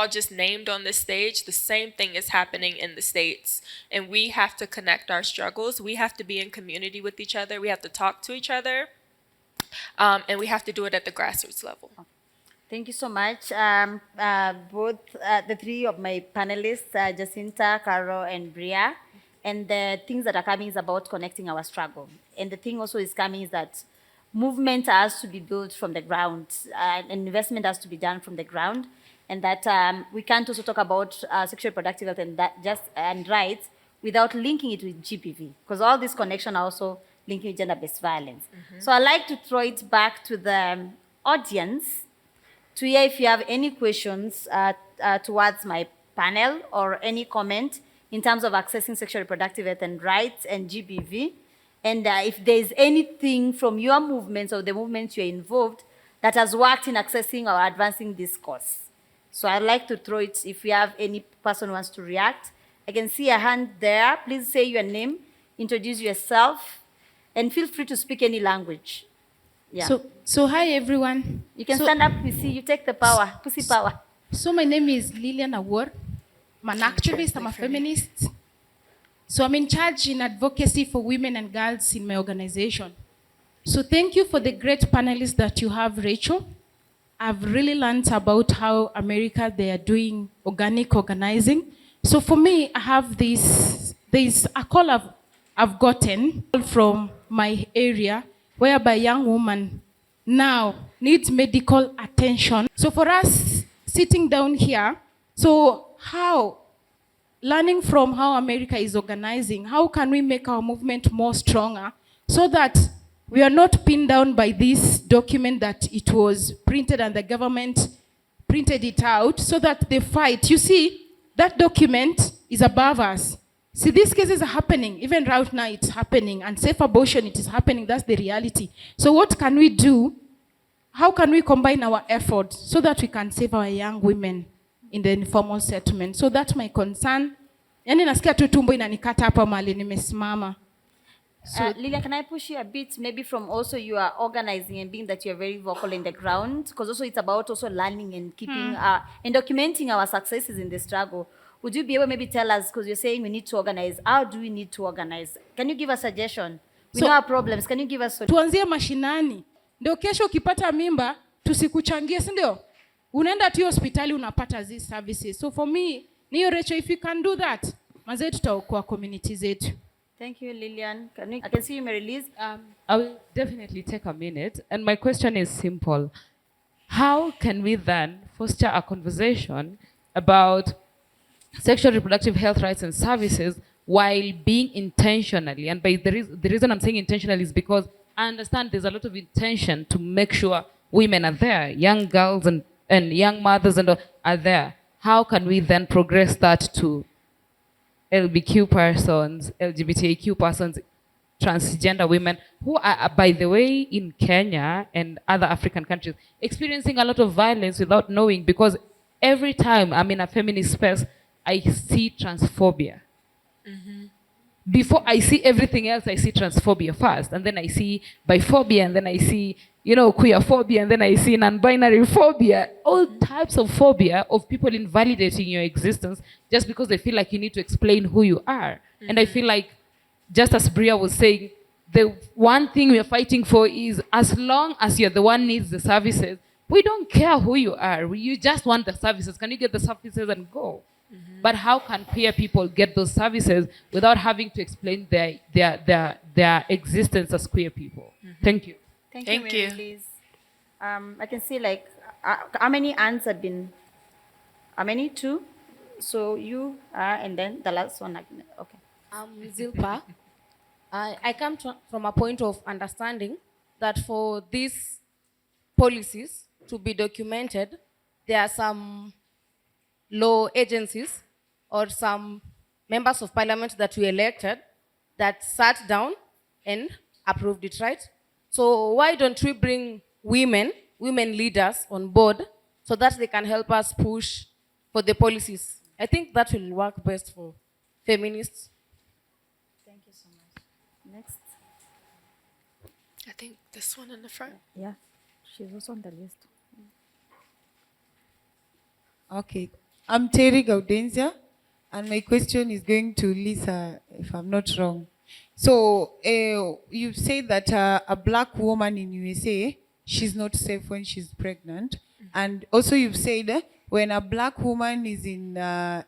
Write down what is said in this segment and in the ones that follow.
all just named on this stage, the same thing is happening in the States. And we have to connect our struggles. We have to be in community with each other. We have to talk to each other. And we have to do it at the grassroots level. Thank you so much. Both the three of my panelists, Jacinta, Caro, and Breya. And the things that are coming is about connecting our struggle. And the thing also is coming is that movement has to be built from the ground. And investment has to be done from the ground. And that we can't also talk about sexual reproductive health and rights without linking it with GBV. Because all these connections are also linking with gender-based violence. So I'd like to throw it back to the audience to hear if you have any questions towards my panel or any comment in terms of accessing sexual reproductive health and rights and GBV. And if there's anything from your movements or the movements you're involved that has worked in accessing or advancing this cause. So I'd like to throw it if we have any person who wants to react. I can see a hand there. Please say your name, introduce yourself, and feel free to speak any language. Yeah. So hi everyone. You can stand up, we see you take the power, pussy power. So my name is Lilian Awor. I'm an activist, I'm a feminist. So I'm in charge in advocacy for women and girls in my organization. So thank you for the great panelists that you have, Rachel. I've really learned about how America, they are doing organic organizing. So for me, I have there's a call I've gotten from my area whereby a young woman now needs medical attention. So for us sitting down here, so how, learning from how America is organizing, how can we make our movement more stronger so that we are not pinned down by this document that it was printed and the government printed it out so that they fight. You see, that document is above us. See, these cases are happening. Even right now, it's happening. And safe abortion, it is happening. That's the reality. So what can we do? How can we combine our efforts so that we can save our young women in the informal settlement? So that's my concern. Yani nasikia tu tumbo inanikata hapa mahali nimesimama. So, Lilia, can I push you a bit, maybe from also you are organizing and being that you're very vocal in the ground? Because also it's about also learning and keeping and documenting our successes in the struggle. Would you be able to maybe tell us, because you're saying we need to organize, how do we need to organize? Can you give us a suggestion? We know our problems. Can you give us... Tuanzie mashinani. Ndio kesho ukipata mimba, tusikuchangie, si ndio? Unaenda tu hospitali unapata these services. So for me, niyo Rachel, if you can do that, mazee tutaokoa community zetu. Thank you, Lilian. I can see you may release. I will definitely take a minute. And my question is simple. How can we then foster a conversation about sexual reproductive health rights and services while being intentionally, and by the reason I'm saying intentionally is because I understand there's a lot of intention to make sure women are there, young girls and young mothers are there. How can we then progress that to LGBTQ persons, LGBTQ persons, transgender women, who are, by the way, in Kenya and other African countries, experiencing a lot of violence without knowing, because every time I'm in a feminist space, I see transphobia. Before I see everything else, I see transphobia first, and then I see biphobia, and then I see, queerphobia, and then I see non-binary phobia, all types of phobia of people invalidating your existence just because they feel like you need to explain who you are. And I feel like, just as Breya was saying, the one thing we're fighting for is, as long as you're the one needs the services, we don't care who you are. You just want the services. Can you get the services and go? But how can queer people get those services without having to explain their existence as queer people? Thank you. Thank you. Liz. I can see how many hands have been? How many? 2? So you and then the last one. Okay. Zilpa. I come from a point of understanding that for these policies to be documented, there are some law agencies or some members of parliament that we elected that sat down and approved it, right? So why don't we bring women leaders on board so that they can help us push for the policies? I think that will work best for feminists. Thank you so much. Next. I think this one in the front. Yeah, she's also on the list. Okay. I'm Terry Gaudensia, and my question is going to Lisa, if I'm not wrong. So you say that a black woman in USA, she's not safe when she's pregnant, and also you've said when a black woman is in the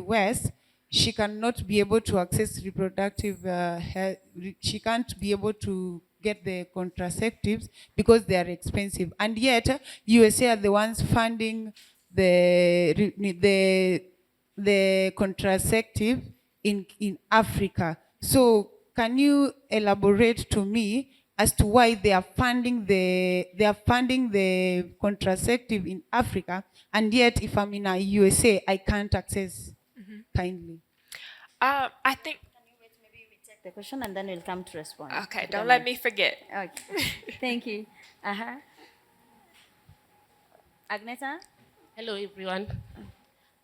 US, she cannot be able to access reproductive health. She can't be able to get the contraceptives because they are expensive, and yet USA are the ones funding the contraceptive in Africa. So can you elaborate to me as to why they are funding the contraceptive in Africa, and yet if I'm in a USA, I can't access kindly? I think. Can you wait? Maybe we take the question and then we'll come to respond. Okay, If you don't mind. let me forget. Okay. Thank you. Agneta? Hello, everyone.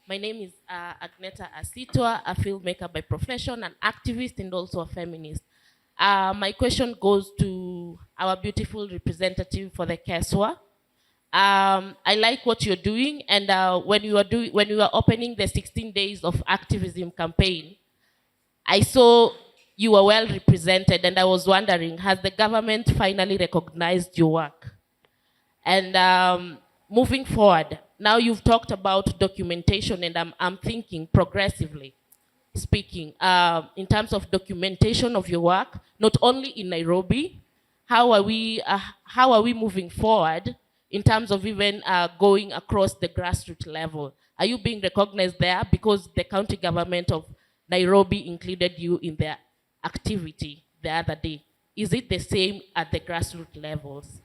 My name is Agneta Asitwa, a filmmaker by profession, an activist, and also a feminist. My question goes to our beautiful representative for the KESWA. I like what you're doing, and when you were opening the 16 days of activism campaign, I saw you were well represented, and I was wondering, has the government finally recognized your work? And moving forward, now you've talked about documentation, and I'm thinking progressively speaking, in terms of documentation of your work, not only in Nairobi, how are we moving forward in terms of even going across the grassroots level? Are you being recognized there? Because the county government of Nairobi included you in their activity the other day. Is it the same at the grassroots levels?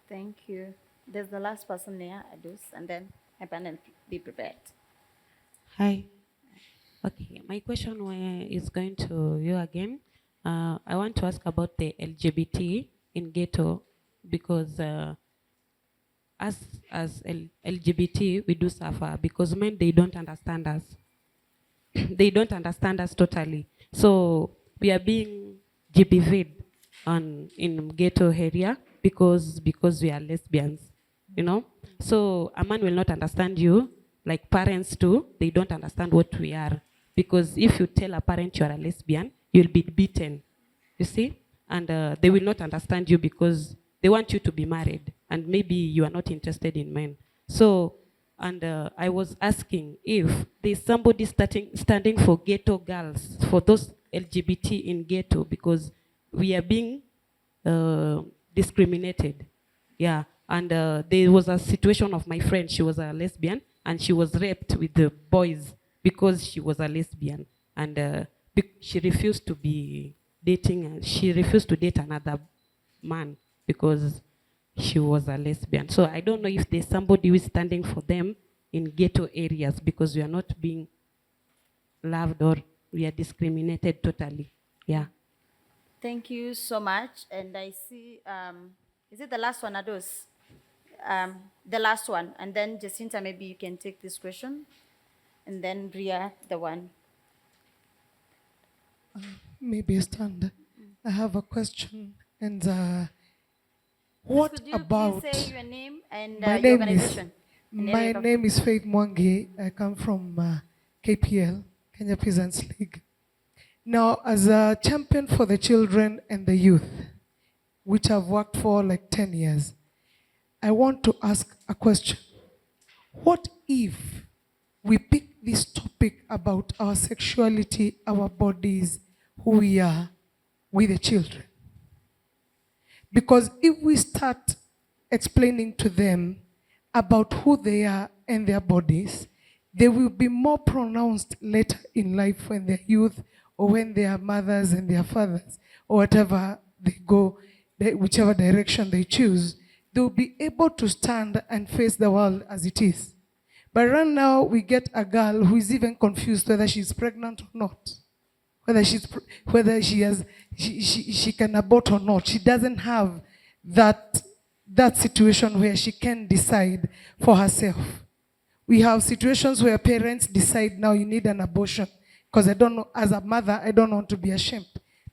Thank you. There's the last person there, Adus, and then my panel, be prepared. Hi. Okay, my question is going to you again. I want to ask about the LGBT in ghetto, because as LGBT, we do suffer because men, they don't understand us. They don't understand us totally. So we are being GBV'd in ghetto area because we are lesbians, you know. So a man will not understand you, like parents too. They don't understand what we are, because if you tell a parent you are a lesbian, you'll be beaten, you see. And they will not understand you because they want you to be married, and maybe you are not interested in men. So, and I was asking if there's somebody standing for ghetto girls, for those LGBT in ghetto, because we are being discriminated. Yeah, and there was a situation of my friend. She was a lesbian, and she was raped with the boys because she was a lesbian, and she refused to be dating, and she refused to date another man because she was a lesbian. So I don't know if there's somebody who is standing for them in ghetto areas, because we are not being loved, or we are discriminated totally. Yeah. Thank you so much. And I see, is it the last one, Ados? The last one. And then Jacinta, maybe you can take this question. And then Breya, the one. Maybe stand. I have a question. And what Could you about... please say your name and My your name organization? My name is Faith Mwangi. I come from KPL, Kenya Peasants League. Now, as a champion for the children and the youth, which I've worked for like 10 years, I want to ask a question. What if we pick this topic about our sexuality, our bodies, who we are, with the children? Because if we start explaining to them about who they are and their bodies, they will be more pronounced later in life when they're youth, or when they are mothers and their fathers, or whatever they go, whichever direction they choose, they'll be able to stand and face the world as it is. But right now, we get a girl who is even confused whether she's pregnant or not, whether she can abort or not. She doesn't have that situation where she can decide for herself. We have situations where parents decide, now you need an abortion, because I don't know, as a mother, I don't want to be ashamed.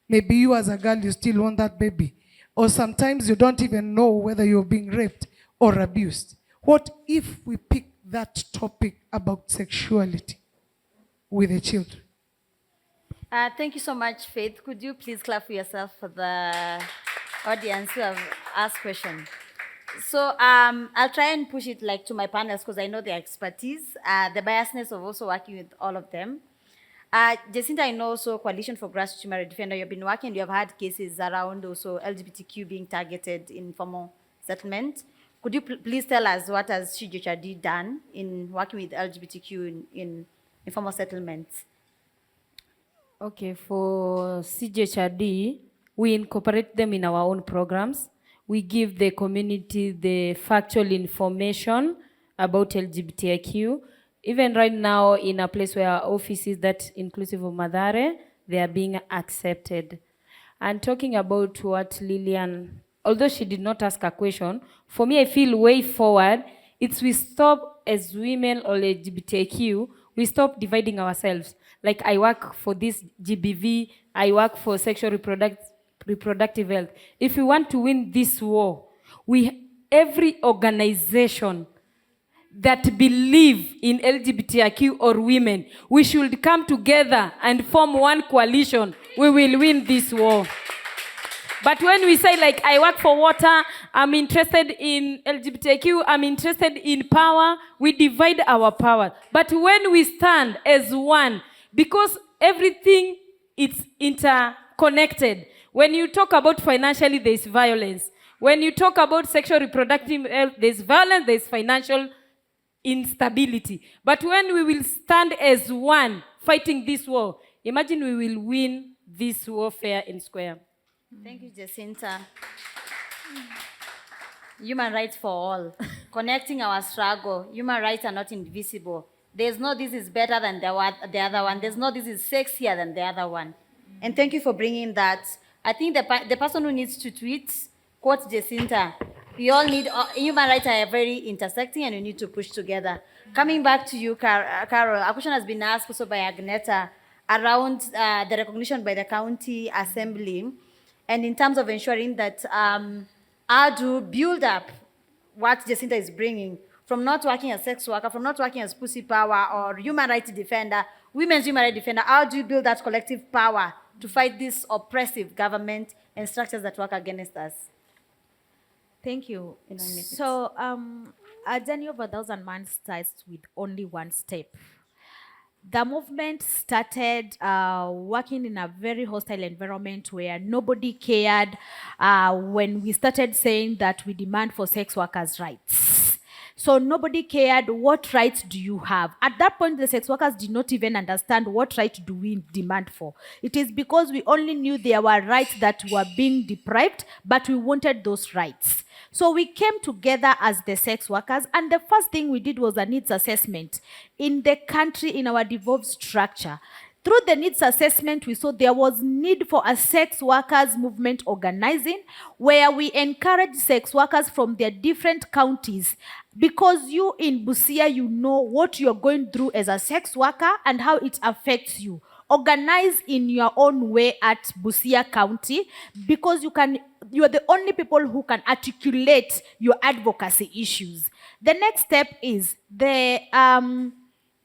Maybe you as a girl, you still want that baby. Or sometimes you don't even know whether you're being raped or abused. What if we pick that topic about sexuality with the children? Thank you so much, Faith. Could you please clap for yourself for the audience who have asked questions? So I'll try and push it like to my panels because I know their expertise, the biasness of also working with all of them. Jacinta, I know also Coalition for Grassroots Human Rights Defender, you've been working, you have had cases around also LGBTQ being targeted in formal settlement. Could you please tell us what has CGHRD done in working with LGBTQ in informal settlements? Okay, for CGHRD, we incorporate them in our own programs. We give the community the factual information about LGBTIQ. Even right now, in a place where our office is that inclusive of Mathare, they are being accepted. And talking about what Lillian, although she did not ask a question, for me, I feel way forward. It's we stop as women or LGBTIQ, we stop dividing ourselves. Like I work for this GBV, I work for sexual reproductive health. If we want to win this war, every organization that believe in LGBTIQ or women, we should come together and form one coalition. We will win this war. But when we say like, I work for water, I'm interested in LGBTIQ, I'm interested in power, we divide our power. But when we stand as one, because everything is interconnected. When you talk about financially, there's violence. When you talk about sexual reproductive health, there's violence, there's financial instability. But when we will stand as one fighting this war, imagine we will win this warfare in square. Thank you, Jacinta. Human rights for all. Connecting our struggle. Human rights are not invisible. There's no this is better than the other one. There's no this is sexier than the other one. And thank you for bringing that. I think the person who needs to tweet, quote Jacinta, we all need, human rights are very intersecting and we need to push together. Coming back to you, Carol, a question has been asked also by Agneta around the recognition by the county assembly and in terms of ensuring that ADU build up what Jacinta is bringing from not working as sex worker, from not working as pussy power or human rights defender, women's human rights defender. How do you build that collective power to fight this oppressive government and structures that work against us? Thank you. So a journey of 1,000 man starts with only one step. The movement started working in a very hostile environment where nobody cared when we started saying that we demand for sex workers' rights. So nobody cared, what rights do you have? At that point, the sex workers did not even understand what right do we demand for. It is because we only knew there were rights that were being deprived, but we wanted those rights. So we came together as the sex workers, and the first thing we did was a needs assessment in the country, in our devolved structure. Through the needs assessment, we saw there was need for a sex workers movement organizing where we encourage sex workers from their different counties, because you in Busia, you know what you're going through as a sex worker and how it affects you. Organize in your own way at Busia County, because you are the only people who can articulate your advocacy issues. The next step is the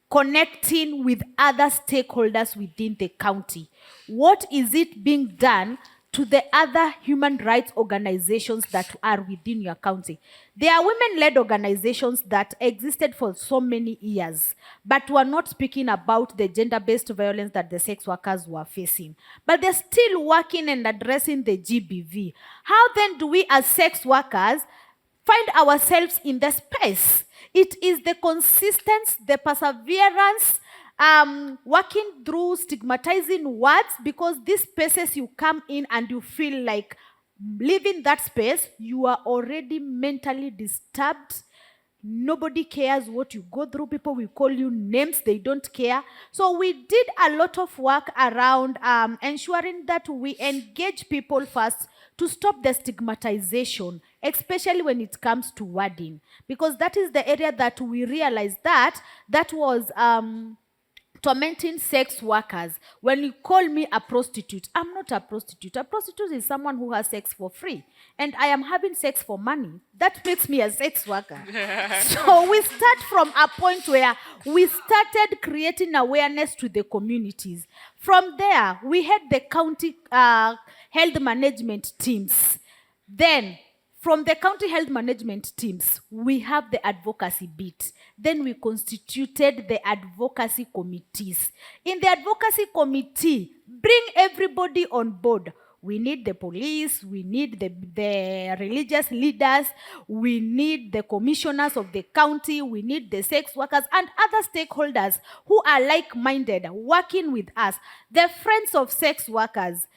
connecting with other stakeholders within the county. What is it being done to the other human rights organizations that are within your county? There are women-led organizations that existed for so many years, but were not speaking about the gender-based violence that the sex workers were facing. But they're still working and addressing the GBV. How then do we as sex workers find ourselves in the space? It is the consistency, the perseverance, working through stigmatizing words, because these spaces you come in and you feel like leaving that space, you are already mentally disturbed. Nobody cares what you go through. People will call you names. They don't care. So we did a lot of work around ensuring that we engage people first to stop the stigmatization, especially when it comes to wording, because that is the area that we realized that was tormenting sex workers. When you call me a prostitute, I'm not a prostitute. A prostitute is someone who has sex for free. And I am having sex for money. That makes me a sex worker. So we start from a point where we started creating awareness to the communities. From there, we had the county health management teams. Then, from the county health management teams, we have the advocacy bit. Then we constituted the advocacy committees. In the advocacy committee, bring everybody on board. We need the police, we need the religious leaders, we need the commissioners of the county, we need the sex workers and other stakeholders who are like-minded, working with us. The friends of sex workers.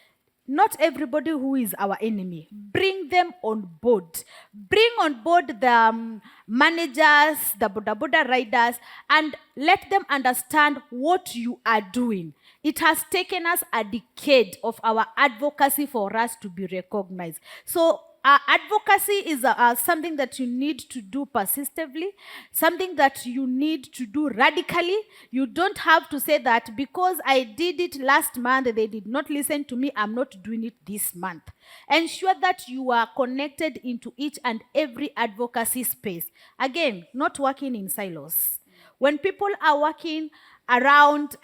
Not everybody who is our enemy. Bring them on board. Bring on board the managers, the boda riders, and let them understand what you are doing. It has taken us a decade of our advocacy for us to be recognized. So advocacy is something that you need to do persistently, something that you need to do radically. You don't have to say that because I did it last month, they did not listen to me, I'm not doing it this month. Ensure that you are connected into each and every advocacy space. Again, not working in silos. When people are working around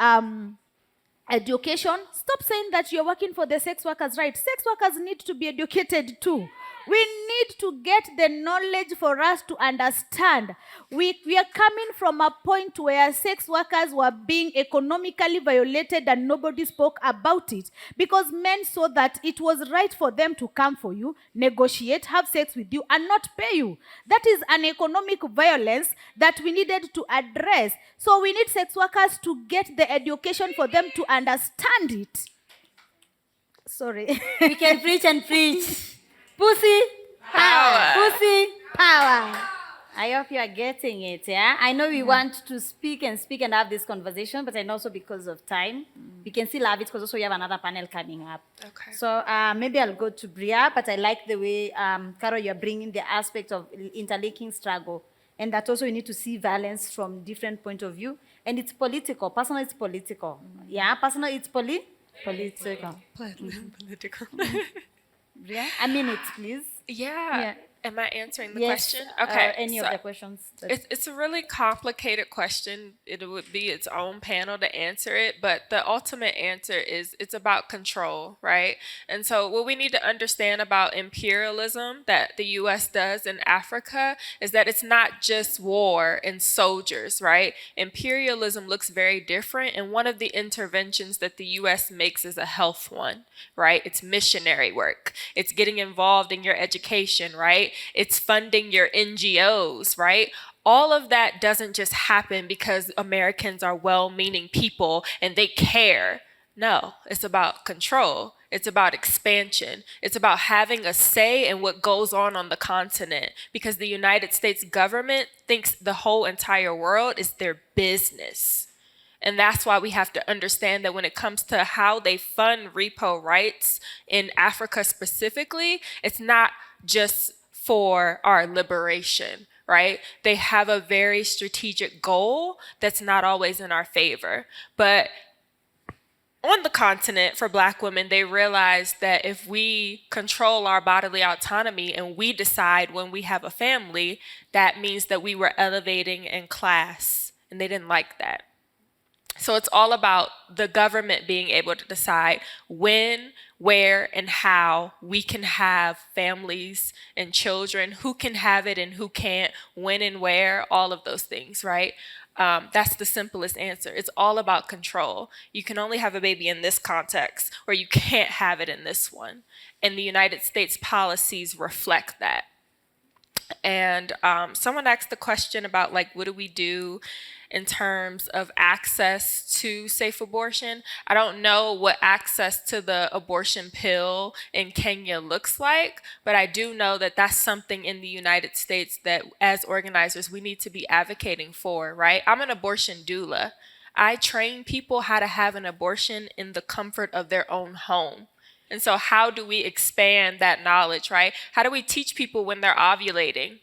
education, stop saying that you're working for the sex workers' rights. Sex workers need to be educated too. We need to get the knowledge for us to understand. We are coming from a point where sex workers were being economically violated and nobody spoke about it because men saw that it was right for them to come for you, negotiate, have sex with you, and not pay you. That is an economic violence that we needed to address. So we need sex workers to get the education for them to understand it. Sorry. We can preach and preach. Pussy power. Pussy power. I hope you are getting it, yeah? I know we want to speak and have this conversation, but I know also because of time, we can still have it because also we have another panel coming up. Okay. So maybe I'll go to Breya, but I like the way, Carol, you're bringing the aspect of interlinking struggle, and that also we need to see violence from different point of view, and it's political. Personal, it's political. Yeah, personal, it's political. Political. Yeah, a minute, please. Yeah. Am I answering the Yes, question? Okay. any of the questions? It's a really complicated question. It would be its own panel to answer it, but the ultimate answer is it's about control, right? And so what we need to understand about imperialism that the U.S. does in Africa is that it's not just war and soldiers, right? Imperialism looks very different, and one of the interventions that the U.S. makes is a health one, right? It's missionary work. It's getting involved in your education, right? It's funding your NGOs, right? All of that doesn't just happen because Americans are well-meaning people and they care. No, it's about control. It's about expansion. It's about having a say in what goes on the continent because the United States government thinks the whole entire world is their business. And that's why we have to understand that when it comes to how they fund repo rights in Africa specifically, it's not just for our liberation, right? They have a very strategic goal that's not always in our favor. But on the continent, for Black women, they realized that if we control our bodily autonomy and we decide when we have a family, that means that we were elevating in class, and they didn't like that. So it's all about the government being able to decide when, where, and how we can have families and children, who can have it and who can't, when and where, all of those things, right? That's the simplest answer. It's all about control. You can only have a baby in this context, or you can't have it in this one. And the United States policies reflect that. And someone asked the question about, like, what do we do in terms of access to safe abortion? I don't know what access to the abortion pill in Kenya looks like, but I do know that that's something in the United States that as organizers we need to be advocating for, right? I'm an abortion doula. I train people how to have an abortion in the comfort of their own home. And so how do we expand that knowledge, right? How do we teach people when they're ovulating?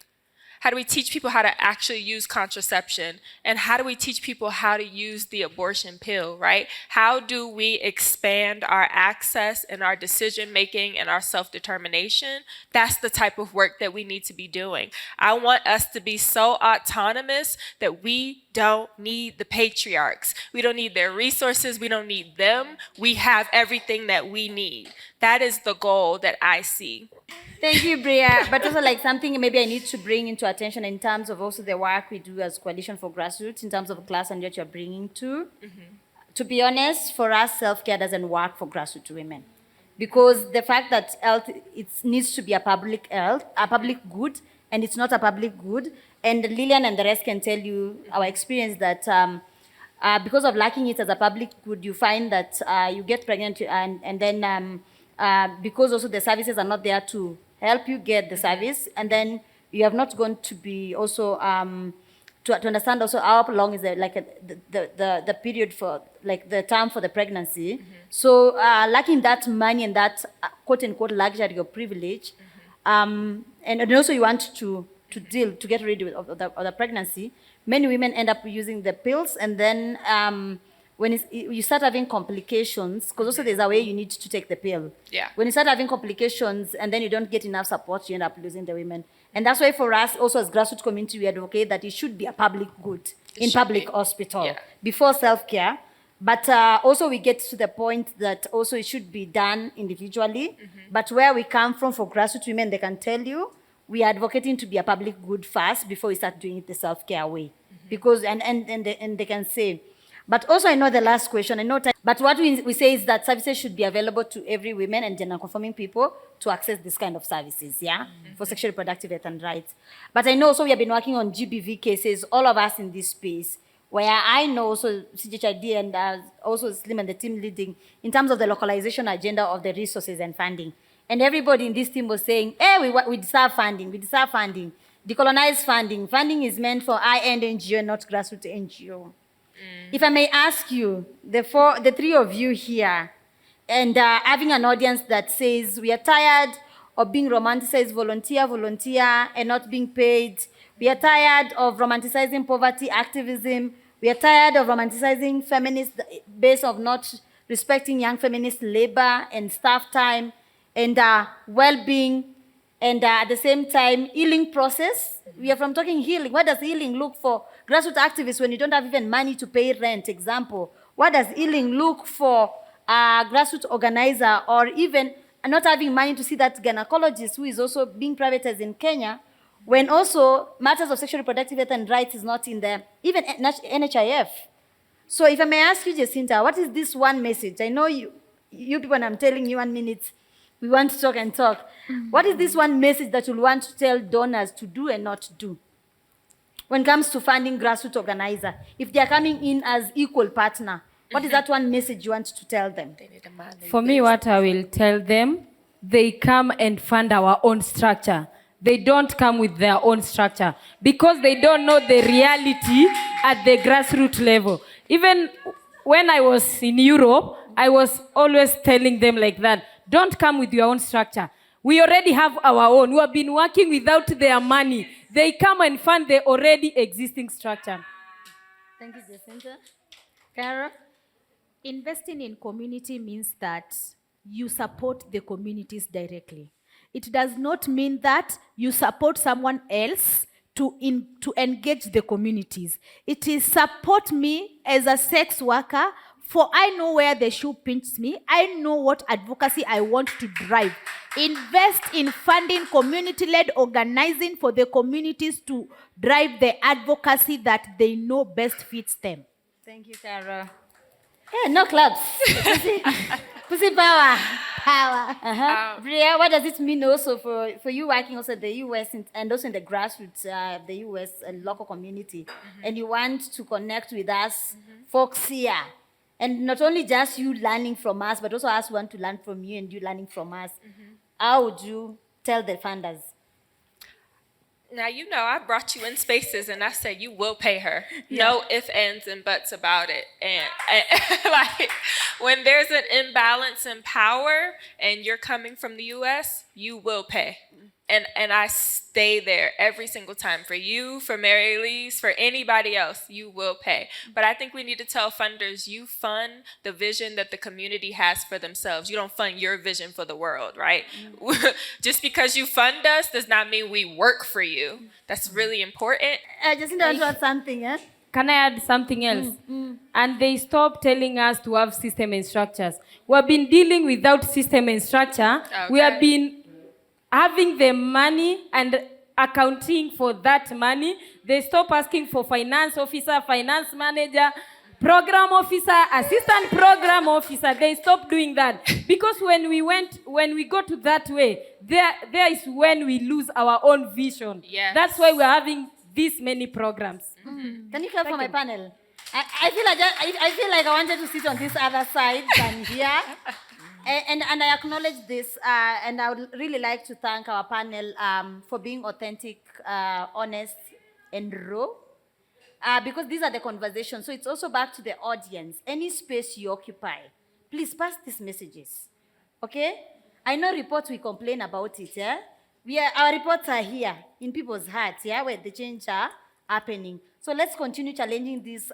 How do we teach people how to actually use contraception? And how do we teach people how to use the abortion pill, right? How do we expand our access and our decision making and our self-determination? That's the type of work that we need to be doing. I want us to be so autonomous that we don't need the patriarchs. We don't need their resources. We don't need them. We have everything that we need. That is the goal that I see. Thank you, Breya. But also like something maybe I need to bring into attention in terms of also the work we do as Coalition for Grassroots, in terms of class and what you're bringing to. To be honest, for us, self-care doesn't work for grassroots women. Because the fact that health, it needs to be a public health, a public good, and it's not a public good. And Lillian and the rest can tell you our experience that because of lacking it as a public good, you find that you get pregnant and then because also the services are not there to help you get the service, and then you have not gone to be also to understand also how long is the period for like the term for the pregnancy. So lacking that money and that quote unquote luxury or privilege, and also you want to get rid of the pregnancy, many women end up using the pills, and then when you start having complications, because also there's a way you need to take the pill. Yeah. When you start having complications and then you don't get enough support, you end up losing the women. And that's why for us, also as grassroots community, we advocate that it should be a public good in public hospital before self-care. But also we get to the point that also it should be done individually. But where we come from for grassroots women, they can tell you, we are advocating to be a public good first before we start doing it the self-care way. Because, and they can say, but also I know the last question, I know time, but what we say is that services should be available to every woman and gender conforming people to access this kind of services, for sexual reproductive health and rights. But I know also we have been working on GBV cases, all of us in this space, where I know also CGHRD and also Slim and the team leading in terms of the localization agenda of the resources and funding. And everybody in this team was saying, hey, we deserve funding, we deserve funding. Decolonize funding. Funding is meant for high-end NGO, not grassroots NGO. If I may ask you, the three of you here, and having an audience that says, we are tired of being romanticized volunteer, and not being paid. We are tired of romanticizing poverty activism. We are tired of romanticizing feminists based on not respecting young feminist labor and staff time and well-being, and at the same time, healing process. We are from talking healing. What does healing look for grassroots activists when you don't have even money to pay rent, example? What does healing look for a grassroots organizer, or even not having money to see that gynecologist who is also being privatized in Kenya, when also matters of sexual reproductive health and rights is not in there, even NHIF. So if I may ask you, Jacinta, what is this one message? I know you people, when I'm telling you 1 minute, we want to talk and talk. What is this one message that you want to tell donors to do and not to do when it comes to funding grassroots organizer? If they are coming in as equal partner, what is that one message you want to tell them? For me, what I will tell them, they come and fund our own structure. They don't come with their own structure because they don't know the reality at the grassroots level. Even when I was in Europe, I was always telling them like that, don't come with your own structure. We already have our own. We have been working without their money. They come and fund the already existing structure. Thank you, Jacinta. Carol? Investing in community means that you support the communities directly. It does not mean that you support someone else to engage the communities. It is support me as a sex worker, for I know where the shoe pinches me. I know what advocacy I want to drive. Invest in funding community-led organizing for the communities to drive the advocacy that they know best fits them. Thank you, Carol. Yeah, no clubs. Pussy power. Breya, what does it mean also for you working also in the US and also in the grassroots, the US and local community, and you want to connect with us folks here? And not only just you learning from us, but also us want to learn from you and you learning from us. How would you tell the funders? Now, you know, I brought you in spaces and I said you will pay her. Yeah. No ifs, ands, and buts about it. And like when there's an imbalance in power and you're coming from the US, you will pay. and I stay there every single time. For you, for Mary Elise, for anybody else, you will pay. But I think we need to tell funders, you fund the vision that the community has for themselves. You don't fund your vision for the world, right? Just because you fund us does not mean we work for you. That's really important. Jacinta, want to add something, eh? Can I add something else? And they stopped telling us to have system and structures. We have been dealing without system and structure. Okay. We have been having the money and accounting for that money. They stop asking for finance officer, finance manager, program officer, assistant program officer. They stopped doing that. Because when we go to that way, there is when we lose our own vision. Yes. That's why we're having this many programs. Can you clap for my panel? I feel like I wanted to sit on this other side than here. And I acknowledge this, and I would really like to thank our panel for being authentic, honest, and raw. Because these are the conversations. So it's also back to the audience. Any space you occupy, please pass these messages. Okay? I know reports, we complain about it, yeah? Our reports are here in people's hearts, yeah, where the change are happening. So let's continue challenging this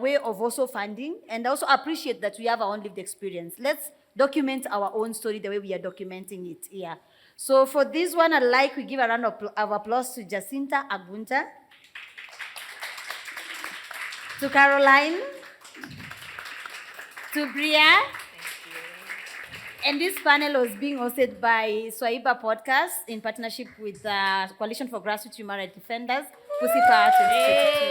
way of also funding, and also appreciate that we have our own lived experience. Let's document our own story the way we are documenting it here. So for this one, I'd like we give a round of applause to Jacinta, Agunja, to Caroline, to Breya. And this panel was being hosted by Swaiba Podcast in partnership with Coalition for Grassroots Human Rights Defenders, Pussy Power 2022.